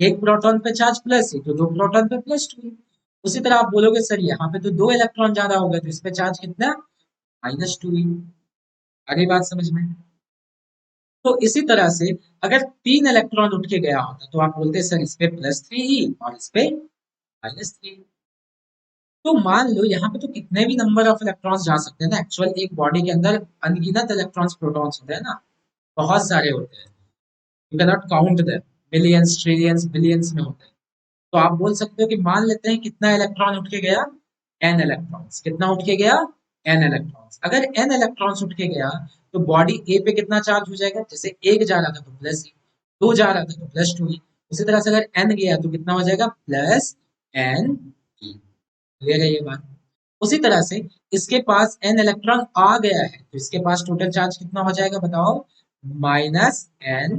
एक प्रोटॉन पे चार्ज प्लस ही तो दो प्रोटॉन पे +2 ही। उसी तरह आप बोलोगे सर यहाँ पे तो दो इलेक्ट्रॉन ज्यादा हो गए तो इस पे चार्ज कितना, -2 ही। आगे बात समझ में। तो इसी तरह से अगर तीन इलेक्ट्रॉन उठ के गया होता तो आप बोलते सर इस पे +3 ही और इस पे -3। तो मान लो यहाँ पे तो कितने भी नंबर ऑफ इलेक्ट्रॉन्स जा सकते हैं ना, एक्चुअल एक बॉडी के अंदर अनगिनत इलेक्ट्रॉन्स प्रोटॉन्स होते हैं ना, बहुत सारे होते हैं, you can not count them, millions trillions billions में होते हैं। तो आप बोल सकते हो कि मान लेते हैं कितना इलेक्ट्रॉन उठ के गया, n इलेक्ट्रॉन्स, कितना उठ के गया, n इलेक्ट्रॉन्स। अगर n इलेक्ट्रॉन्स उठ के गया तो बॉडी ए पे कितना चार्ज हो जाएगा, जैसे एक जा रहा था तो +1, दो जा रहा था तो +2 ही, उसी तरह से अगर n गया तो कितना हो जाएगा प्लस एन ई। क्लियर है ये बात? उसी तरह से इसके पास n इलेक्ट्रॉन आ गया है तो इसके पास टोटल चार्ज कितना हो जाएगा बताओ, माइनस एन।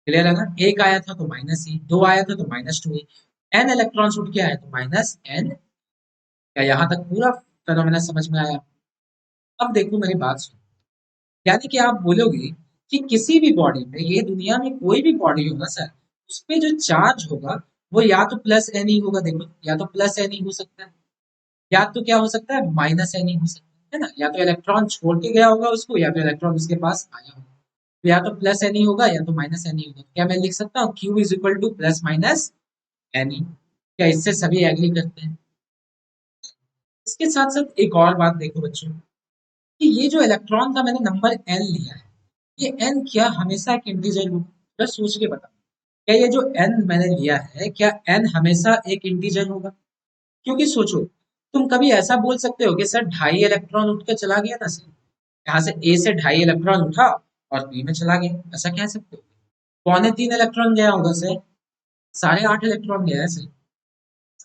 क्लियर है ना? एक आया था तो माइनस ई, दो आया था तो minus two E, an electron उठ के आया तो माइनस एन। क्या यहाँ तक पूरा फेनोमेना समझ में आया? अब देखो मेरी बात सुनो, यानी कि आप बोलोगे कि किसी भी बॉडी में, ये दुनिया में कोई भी बॉडी होगा सर, उस पे जो चार्ज होगा वो या तो प्लस एन ही होगा। देखो, या तो प्लस एन ही हो सकता है, या तो क्या हो सकता है, माइनस एन ही हो सकता है ना। या तो इलेक्ट्रॉन छोड़ के गया होगा उसको, या तो इलेक्ट्रॉन उसके पास आया होगा। तो या तो प्लस एन ही होगा या तो माइनस एन ही होगा। क्या मैं लिख सकता हूँ Q is equal to plus minus N ही? क्या इससे सभी एग्री करते हैं? इसके साथ साथ एक और बात देखो बच्चों, कि ये जो इलेक्ट्रॉन का मैंने नंबर एन लिया है, ये एन क्या हमेशा एक इंटीजर होगा? बस सोच के बता, क्या ये जो एन मैंने लिया है, क्या एन हमेशा एक इंटीजर होगा? क्योंकि सोचो, तुम कभी ऐसा बोल सकते हो कि सर ढाई इलेक्ट्रॉन उठ के चला गया ना सर, यहाँ से ए से ढाई इलेक्ट्रॉन उठा और बी में चला गया, ऐसा कह सकते हो? पौने तीन इलेक्ट्रॉन गया होगा सर, साढ़े आठ इलेक्ट्रॉन गया है सर,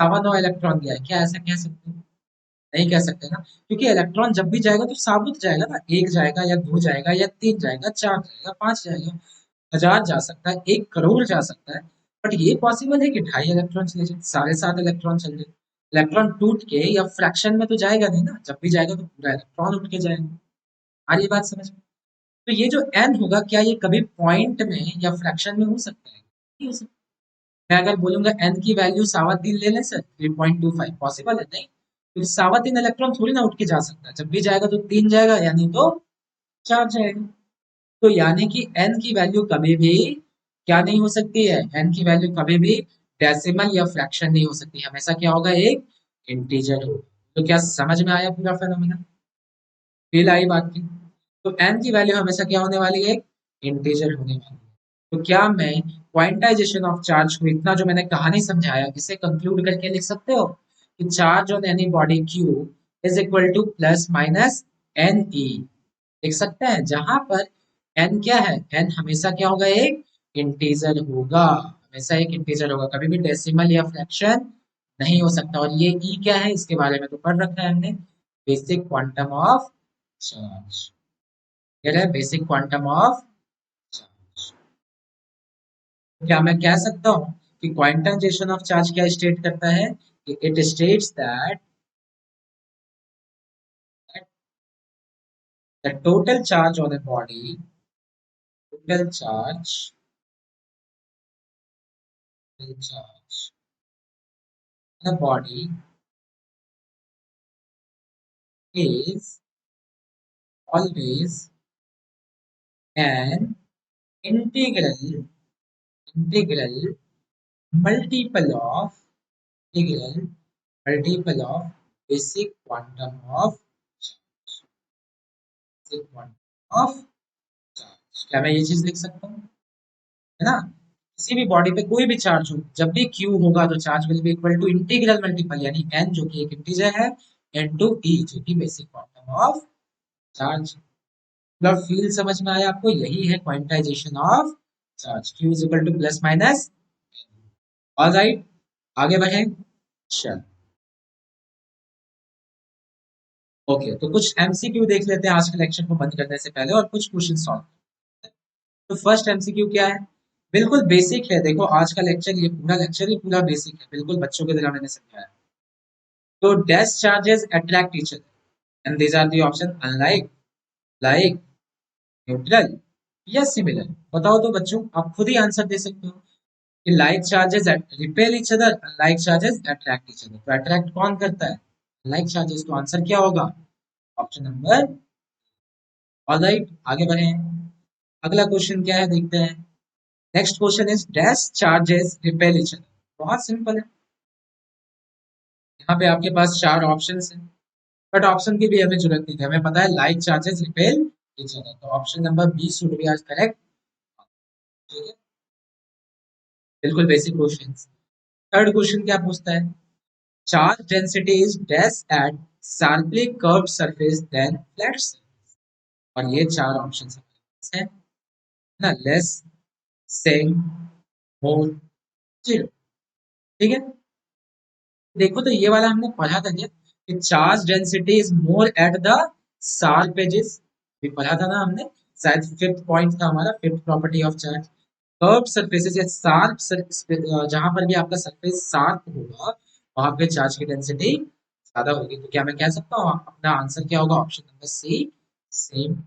सवा नौ इलेक्ट्रॉन गया है, क्या ऐसा कह सकते हो? नहीं कह सकते ना, क्योंकि इलेक्ट्रॉन जब भी जाएगा तो साबुत जाएगा ना, एक जाएगा या दो जाएगा या तीन जाएगा, चार जाएगा, पांच जाएगा, हजार जा सकता है, एक करोड़ जा सकता है। बट ये पॉसिबल है कि ढाई इलेक्ट्रॉन चले जाए, साढ़े सात इलेक्ट्रॉन चल जाए? इलेक्ट्रॉन टूट के या फ्रैक्शन में तो जाएगा नहीं ना, जब भी जाएगा तो पूरा इलेक्ट्रॉन उठ के जाएगा। आ रही बात समझ में? तो ये जो एन होगा, क्या ये कभी पॉइंट में या फ्रैक्शन में हो सकता है? नहीं हो सकता। मैं अगर बोलूंगा एन की वैल्यू सावा तीन ले लें सर, 3.25, पॉसिबल है? नहीं, क्योंकि सावा तीन इलेक्ट्रॉन थोड़ी ना उठ के जा सकता है, जब भी जाएगा तो तीन जाएगा, यानी तो चार जाएगा। तो यानी कि n की वैल्यू कभी भी क्या नहीं हो सकती है, n की वैल्यू कभी भी डेसिमल या फ्रैक्शन नहीं हो सकती, हमेशा क्या होगा, एक इंटीजर होगा। तो क्या समझ में आया पूरा फेनोमेना? फील आई बात की? तो n की वैल्यू हमेशा क्या होने वाली है, इंटीजर होने वाली है। तो क्या मैं क्वांटाइजेशन ऑफ चार्ज को, इतना जो मैंने कहानी समझाया, इसे कंक्लूड करके लिख सकते हो कि charge on any body Q is equal to plus minus n e? लिख सकते हैं, जहां पर n क्या है, n हमेशा क्या होगा, एक इंटीजर होगा, हमेशा एक इंटीजर होगा, कभी भी डेसिमल या फ्रैक्शन नहीं हो सकता। और ये e क्या है, इसके बारे में तो पढ़ रखा है हमने, बेसिक क्वांटम ऑफ चार्ज। क्या है बेसिक क्वांटम ऑफ चार्ज? क्या मैं कह सकता हूँ कि क्वांटाइजेशन ऑफ चार्ज क्या स्टेट करता है, कि it states that the total charge on a body, total charge on a body is always an integral integral multiple of integral multiple of basic quantum of charge, basic quantum of charge। क्या मैं ये चीज लिख सकता हूँ? है ना? किसी भी बॉडी पे कोई भी चार्ज हो, जब भी Q होगा तो charge will be equal to integral multiple, यानी n जो कि एक इंटीजर है, इनटू e जो कि बेसिक क्वांटम ऑफ चार्ज। मतलब फील समझ में आया आपको? यही है quantization of charge, Q is equal to plus minus. Alright, आगे बढ़े। चल, ओके, तो कुछ एमसीक्यू देख लेते हैं आज के लेक्चर को बंद करने से पहले, और कुछ क्वेश्चन सॉल्व। तो फर्स्ट एमसीक्यू क्या है? बिल्कुल बेसिक है, देखो आज का लेक्चर, ये पूरा लेक्चर ही पूरा बेसिक है, बिल्कुल बच्चों की तरह मैंने समझाया। तो dash charges attract each other and these are the option, unlike, like, neutral या सिमिलर। बताओ तो बच्चों, आप खुद ही आंसर दे सकते हो कि like charges repel each other, like charges attract each other. तो अट्रैक्ट कौन करता है? Like charges. तो आंसर क्या होगा? Option number. ऑलराइट, आगे बढ़े। अगला क्वेश्चन क्या है, देखते हैं। Next question is dash charges repel each other. बहुत सिंपल है, यहाँ पे आपके पास चार ऑप्शन है, बट ऑप्शन की भी हमें जरूरत नहीं है, हमें पता है like charges repel each other. तो option number B should be आज करेक्ट। ठीक है, बिल्कुल बेसिक क्वेश्चन। थर्ड क्वेश्चन क्या पूछता है? Charge density is dash at sharply curved surface than flat surface. और ये चार ऑप्शन है ना, लेस, सेम, मोर जीरो। ठीक है, देखो तो ये वाला हमने पढ़ा था क्या कि charge density is more at the sharp edges, भी पढ़ा था ना हमने, शायद फिफ्थ पॉइंट था हमारा, fifth property of charge. Curved surfaces या शार्प, जहां पर भी आपका सरफेस शार्प होगा वहां पे चार्ज की डेंसिटी ज्यादा होगी। तो क्या मैं कह सकता हूँ अपना आंसर क्या होगा, option number C, same.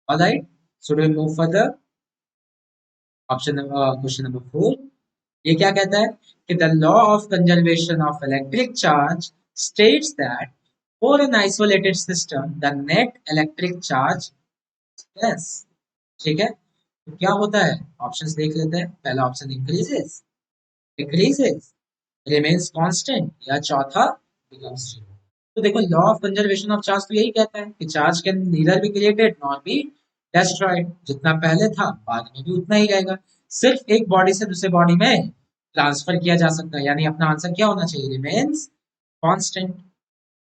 Alright, should we move further, option number, question number 4। ये क्या कहता है कि the law of conservation of electric charge states that for an isolated system the net electric charge, yes, ठीक है। तो क्या होता है, ऑप्शंस देख लेते हैं। पहला option increases, decreases, remains constant, या चौथा बिकम्स जीरो। तो देखो law of conservation of charge तो यही कहता है कि charge can neither be created nor be destroyed, जितना पहले था बाद में भी उतना ही रहेगा, सिर्फ एक बॉडी से दूसरे बॉडी में ट्रांसफर किया जा सकता है, यानी अपना आंसर क्या होना चाहिए, रिमेन्स कांस्टेंट।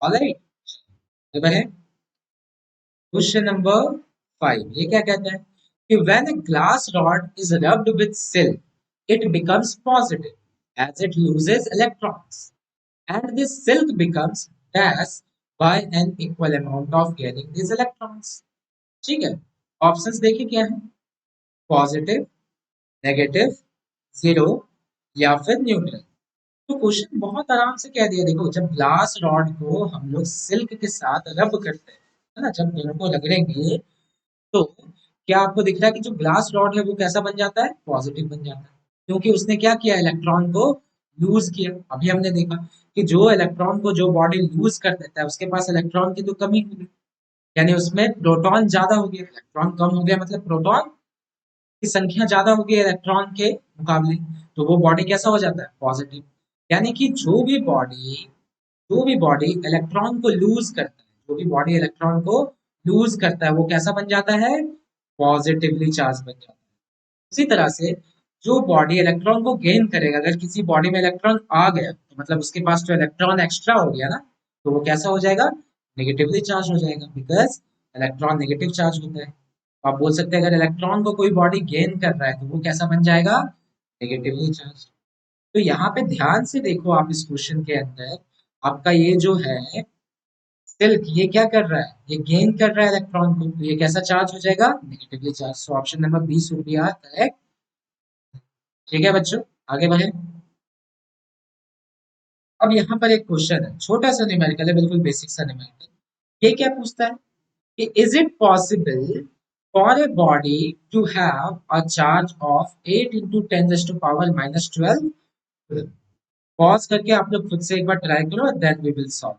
ऑलराइट, है क्वेश्चन नंबर 5। ये क्या कहता है कि when a glass rod is rubbed with silk it becomes positive as it loses electrons and this silk becomes dash by an equal amount of gaining these electrons। ठीक है, options देखिए क्या है, पॉजिटिव, नेगेटिव, जीरो, या फिर neutral. तो question बहुत आराम से कह दिया, देखो जब ग्लास रॉड को हम लोग सिल्क के साथ रब करते हैं, है ना, जब दोनों को रगड़ेंगे तो क्या आपको दिख रहा है कि जो ग्लास रॉड है वो कैसा बन जाता है, पॉजिटिव बन जाता है, क्योंकि उसने क्या किया, इलेक्ट्रॉन को लूज किया। अभी हमने देखा कि जो इलेक्ट्रॉन को जो बॉडी लूज कर देता है उसके पास इलेक्ट्रॉन की तो कमी होगी, यानी उसमें प्रोटॉन ज्यादा हो गया, इलेक्ट्रॉन कम हो गया, मतलब प्रोटॉन की संख्या ज्यादा हो गई इलेक्ट्रॉन के मुकाबले, तो वो बॉडी कैसा हो जाता है, पॉजिटिव। यानी कि जो भी बॉडी इलेक्ट्रॉन को लूज करता है, जो भी बॉडी इलेक्ट्रॉन को लूज करता है वो कैसा बन जाता है, पॉजिटिवली चार्ज बन जाता है। उसी तरह से जो बॉडी इलेक्ट्रॉन को गेन करेगा, अगर किसी बॉडी में इलेक्ट्रॉन आ गया तो मतलब उसके पास जो इलेक्ट्रॉन एक्स्ट्रा हो गया ना, तो वो कैसा हो जाएगा, नेगेटिवली चार्ज हो जाएगा, बिकॉज इलेक्ट्रॉन नेगेटिव चार्ज होता है। तो आप बोल सकते हैं अगर इलेक्ट्रॉन को कोई बॉडी गेन कर रहा है तो वो कैसा बन जाएगा, नेगेटिवली चार्ज। तो यहाँ पे ध्यान से देखो आप इस क्वेश्चन के अंदर, आपका ये जो है सिल्क, ये क्या कर रहा है, ये गेन कर रहा है इलेक्ट्रॉन को, तो ये कैसा चार्ज हो जाएगा, negatively charge. So option number B should be our correct. ठीक है बच्चों, आगे बढ़े। अब यहाँ पर एक क्वेश्चन है, छोटा सा न्यूमेरिकल है, बिल्कुल बेसिक सा न्यूमेरिकल। ये क्या पूछता है कि is it possible for a body to have a charge of 8 into 10⁻⁻12। Pause करके आप लोग खुद से एक बार ट्राई करो, देन वी विल सॉल्व।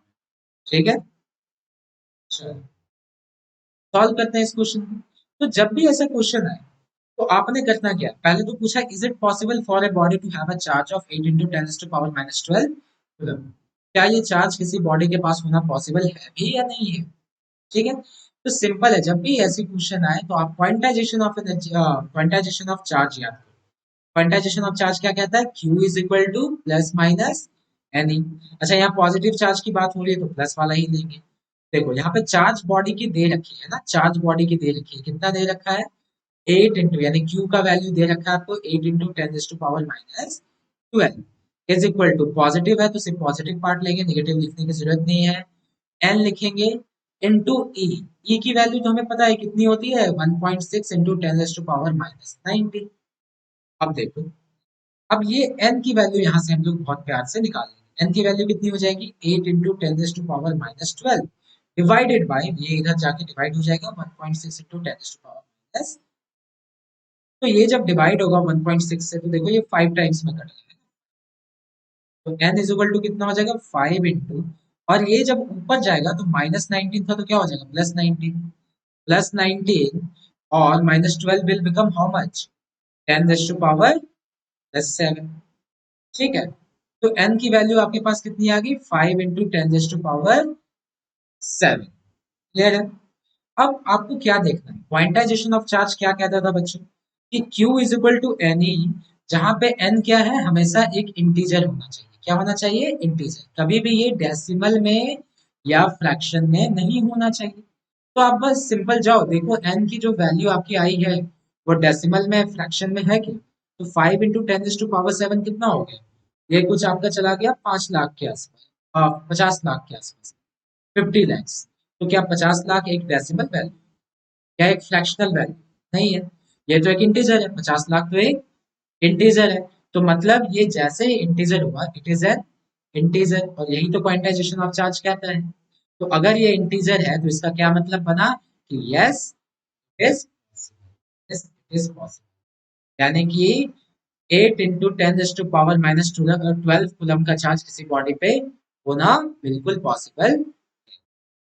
ठीक है, चलो सॉल्व करते हैं इस क्वेश्चन को। तो जब भी ऐसा क्वेश्चन आए तो आपने करना क्या है, पहले तो पूछा is it possible for a body to have a charge of 8 into 10⁻12। क्या ये चार्ज किसी बॉडी के पास होना पॉसिबल है भी या नहीं है। ठीक है, तो सिंपल है, जब भी ऐसी क्वेश्चन आए तो आप quantization of energy, quantization of charge याद करो। क्वांटाइजेशन ऑफ चार्ज क्या कहता है, Q is equal to plus minus n. अच्छा यहाँ पॉजिटिव चार्ज की बात हो रही है तो प्लस वाला ही लेंगे। देखो यहाँ पे चार्ज बॉडी की दे रखी है ना, चार्ज बॉडी की दे रखी है, कितना दे रखा है, 8 इंटू, यानी Q का वैल्यू दे रखा है आपको 8 into 10⁻12 is equal to, positive है तो सिर्फ पॉजिटिव पार्ट लेंगे, नेगेटिव लिखने की जरूरत नहीं है, एन लिखेंगे इंटू ई। ई की वैल्यू तो हमें पता है कितनी होती है, 1.6 इंटू 10⁻⁻90। अब देखो, अब ये एन की वैल्यू यहाँ से हम लोग बहुत प्यार से निकाल लेंगे, एन की वैल्यू कितनी हो जाएगी, 8 इंटू 10⁻⁻12 डिवाइडेड बाई, ये इधर जाके डिवाइड हो जाएगा 1.6 इंटू 10⁻⁻, तो ये जब डिवाइड होगा 1.6 से तो देखो ये 5 टाइम्स में कट जाएगा, तो n इज इक्वल टू कितना हो जाएगा, 5 इंटू, और ये जब ऊपर जाएगा तो -19 था तो क्या हो जाएगा, +19, +19 और -12 विल बिकम हाउ मच, 10⁻7। ठीक है, तो n की वैल्यू आपके पास कितनी आ गई, 5 इंटू 10⁻7। क्लियर है। अब आपको क्या देखना है, क्वांटाइजेशन ऑफ चार्ज क्या कहता था बच्चों, कि Q is equal to n e, जहां पे n क्या है, हमेशा एक इंटीजर होना चाहिए, क्या होना चाहिए, इंटीजर, कभी भी ये डेसिमल में या फ्रैक्शन में नहीं होना चाहिए। तो आप बस सिंपल जाओ देखो n की जो वैल्यू आपकी आई है वो डेसिमल में फ्रैक्शन में है क्या, तो 5 × 10⁻⁷ कितना हो गया? ये कुछ आपका चला गया 5 लाख के आसपास, 50 लाख के आसपास, 50 lakhs। तो क्या 50 लाख एक डेसिमल वैल्यू, क्या एक फ्रैक्शनल वैल्यू? नहीं है, ये तो एक इंटीजर है। 50 लाख तो एक इंटीजर है। तो मतलब ये जैसे ही इंटीजर हुआ, इट इज एन इंटीजर, और यही तो क्वांटाइजेशन ऑफ चार्ज कहता है। तो अगर ये इंटीजर है तो इसका क्या मतलब बना कि यस इज इज पॉसिबल, यानी कि 8 × 10⁻⁻² कूलम का चार्ज किसी बॉडी पे होना बिल्कुल पॉसिबल।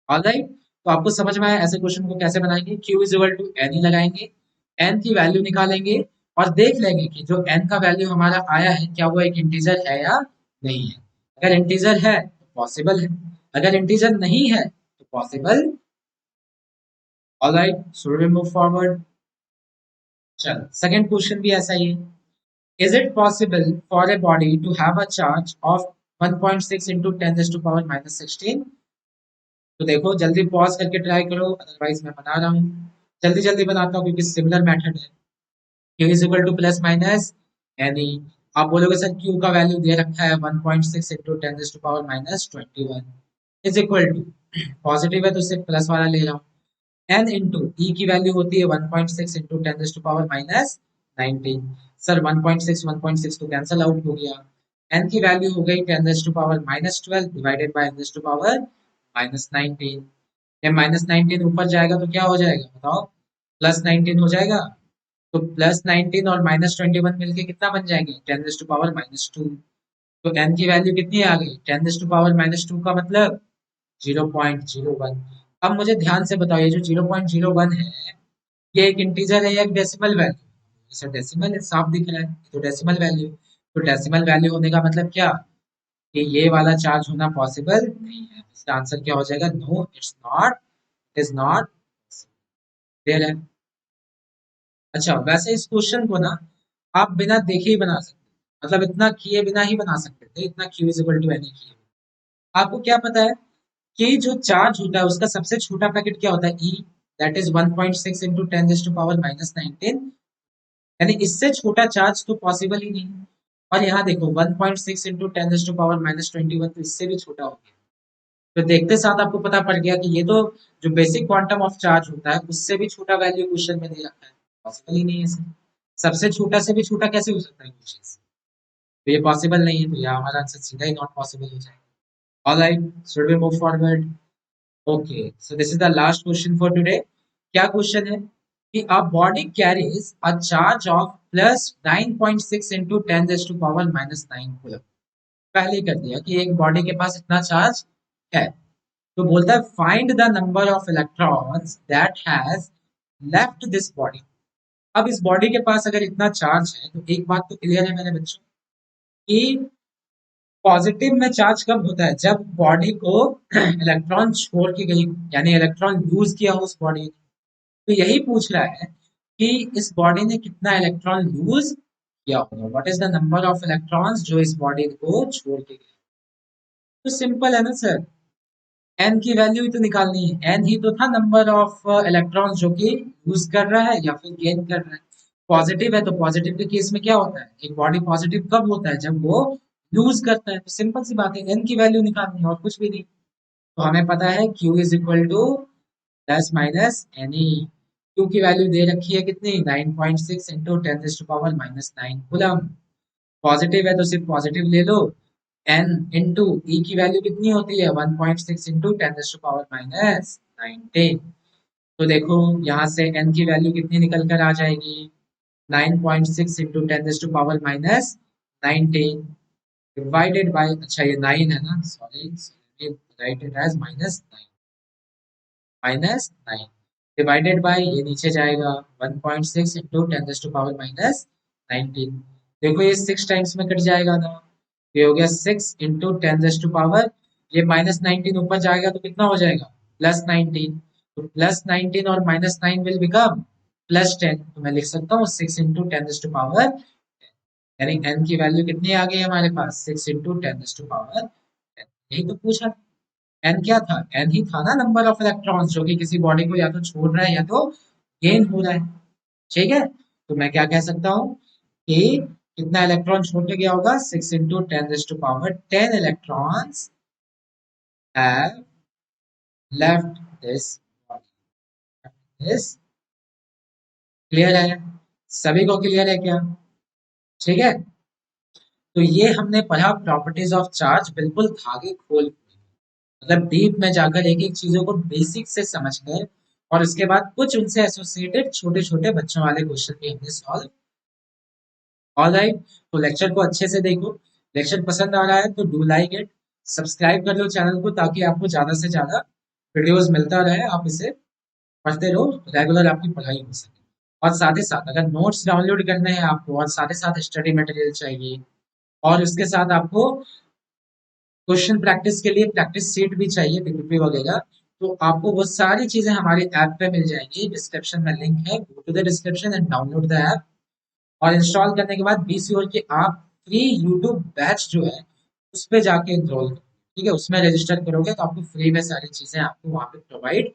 ऑलराइट, तो आपको समझ में आया ऐसे क्वेश्चन को कैसे बनाएंगे। Q is equal to N ही लगाएंगे, एन की वैल्यू निकालेंगे और देख लेंगे कि जो एन का वैल्यू हमारा आया है क्या वो एक इंटीजर है या नहीं है। अगर इंटीजर है तो पॉसिबल है, अगर इंटीजर नहीं है तो possible. Alright, so we move forward. चलो सेकंड क्वेश्चन भी ऐसा ही है। Is it possible for a body to have a charge of 1.6 × 10⁻⁻16? तो देखो जल्दी पॉज करके ट्राई करो, अदरवाइज मैं बना रहा हूँ। जल्दी जल्दी बनाता हूँ क्योंकि सिमिलर मेथड है। Q is equal to plus minus any. आप बोलोगे सर Q का वैल्यू दे रखा है 1.6 × 10⁻⁻21 इज इक्वल टू, पॉजिटिव है तो सिर्फ प्लस वाला ले रहा हूँ, n इंटू ई की वैल्यू होती है 1.6 × 10⁻⁻19। सर 1.6 1.6 तो कैंसल आउट हो गया, n की वैल्यू हो गई 10⁻⁻12 डिवाइडेड बाय 10⁻⁻19। ये -19 ऊपर जाएगा तो क्या हो जाएगा बताओ, +19 हो जाएगा। तो +19 और -21 मिलके कितना बन जाएंगे, 10⁻⁻²। तो n की वैल्यू कितनी आ गई, 10⁻⁻2 का मतलब 0.01। अब मुझे ध्यान से बताओ, ये जो 0.01 है ये एक इंटीजर है या एक डेसिमल वैल्यू? जैसे डेसिमल साफ दिख रहा है, तो डेसिमल वैल्यू, तो डेसिमल वैल्यू होने का मतलब क्या कि ये वाला चार्ज होना पॉसिबल नहीं है। इसका आंसर क्या हो जाएगा, no it's not, is not there है। अच्छा वैसे इस क्वेश्चन को ना आप बिना देखे ही बना सकते हैं, मतलब इतना किए बिना ही बना सकते थे, इतना Q is equal to n किए। आपको क्या पता है कि जो चार्ज होता है उसका सबसे छोटा पैकेट क्या होता है, E, दैट इज 1.6 × 10⁻⁻19, यानी इससे छोटा चार्ज तो पॉसिबल ही नहीं। और यहाँ देखो 1.6 × 10⁻⁻21 तो इससे भी छोटा हो गया। तो देखते साथ आपको पता पड़ गया कि ये तो जो बेसिक क्वांटम ऑफ चार्ज होता है उससे भी छोटा वैल्यू क्वेश्चन में दे रखा है, पॉसिबल ही नहीं है इसे। सबसे छोटा से भी छोटा कैसे हो सकता है कोई चीज, तो ये पॉसिबल नहीं है, तो यहाँ हमारा आंसर सीधा ही नॉट पॉसिबल हो जाएगा। Alright, should we move forward. Okay, so this is the last question for today. क्या क्वेश्चन है कि a body carries a charge of +9.6 × 10⁻⁻9 coulomb. पहले ही कर दिया कि एक बॉडी के पास इतना चार्ज है। तो बोलता है find the number of electrons that has left this body. अब इस बॉडी के पास अगर इतना चार्ज है तो एक बात तो क्लियर है मेरे बच्चों कि पॉजिटिव में चार्ज कब होता है, जब बॉडी को इलेक्ट्रॉन छोड़ के गई, यानी इलेक्ट्रॉन लूज किया हो उस बॉडी ने। तो यही पूछ रहा है कि इस बॉडी ने कितना इलेक्ट्रॉन लूज किया होगा, what is the number of electrons जो इस बॉडी को छोड़ के गए। तो सिंपल है ना सर, एन की वैल्यू ही तो निकालनी है, एन ही तो था नंबर ऑफ इलेक्ट्रॉन्स जो कि यूज कर रहा है या फिर गेन कर रहा है। पॉजिटिव है तो पॉजिटिव के केस में क्या होता है, एक बॉडी पॉजिटिव कब होता है, जब वो लूज करता है। तो सिंपल सी बात है, एन की वैल्यू निकालनी है और कुछ भी नहीं। तो हमें पता है Q is equal to plus minus any. Q की वैल्यू दे रखी है कितनी, 9.6 × 10⁻⁻9 कूलम। पॉजिटिव है तो सिर्फ पॉजिटिव ले लो, n इंटू ई की वैल्यू कितनी होती है 1.6 × 10⁻⁻19। तो देखो यहाँ से n की वैल्यू कितनी निकल कर आ जाएगी, 9.6 × 10⁻⁻19 डिवाइडेड बाय, अच्छा ये 9 है ना, sorry write it as -9 divided by, ये नीचे जाएगा 1.6 × 10⁻⁻19। देखो ये 6 टाइम्स में कट जाएगा ना, ये हो गया 6 × 10⁻, ये -19 ऊपर जाएगा तो कितना हो जाएगा, +19। तो +19 और -9 विल बिकम +10। तो मैं लिख सकता हूँ 6 × 10⁻, यानी n की वैल्यू कितनी आ गई हमारे पास, 6 × 10⁻। यही तो पूछा, एन क्या था, एन ही था ना नंबर ऑफ इलेक्ट्रॉन्स जो कि किसी बॉडी को या तो छोड़ रहा है या तो गेन हो रहा है। ठीक है, तो मैं क्या कह सकता हूँ, कि कितना इलेक्ट्रॉन छोड़ के गया होगा, 6 × 10⁻10 electrons have left this this. Clear है? सभी को क्लियर है क्या? ठीक है, तो ये हमने पढ़ा प्रॉपर्टीज ऑफ चार्ज, बिल्कुल धागे खोल, मतलब डीप में जाकर एक एक चीजों को बेसिक से समझ गए, और उसके बाद कुछ उनसे एसोसिएटेड छोटे छोटे बच्चों वाले क्वेश्चन भी हमने सॉल्व। ऑलराइट, तो लेक्चर को अच्छे से देखो। लेक्चर पसंद आ रहा है तो डू लाइक इट, सब्सक्राइब कर लो चैनल को, ताकि आपको ज्यादा से ज्यादा वीडियोस मिलता रहे, आप इसे पढ़ते रहो, रेगुलर आपकी पढ़ाई हो सके। और साथ ही साथ अगर नोट्स डाउनलोड करने हैं आपको, और साथ ही साथ स्टडी मटेरियल चाहिए, और उसके साथ आपको क्वेश्चन प्रैक्टिस के लिए प्रैक्टिस सीट भी चाहिए, पीपीटी वगैरह, तो आपको वो सारी चीजें हमारे ऐप पे मिल जाएंगी। डिस्क्रिप्शन में लिंक है, go to the description and download the app. और इंस्टॉल करने के बाद बी श्योर कि आप फ्री यूट्यूब बैच जो है उस पे जाके एनरोल करो। ठीक है, उसमें रजिस्टर करोगे तो आपको फ्री में सारी चीजें आपको वहां पे प्रोवाइड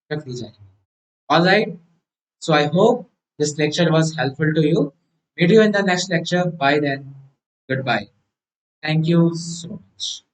कर दी जाएंगी। Alright, so I hope this lecture was helpful to you. Meet you in the next lecture. Bye then. Goodbye. Thank you so much.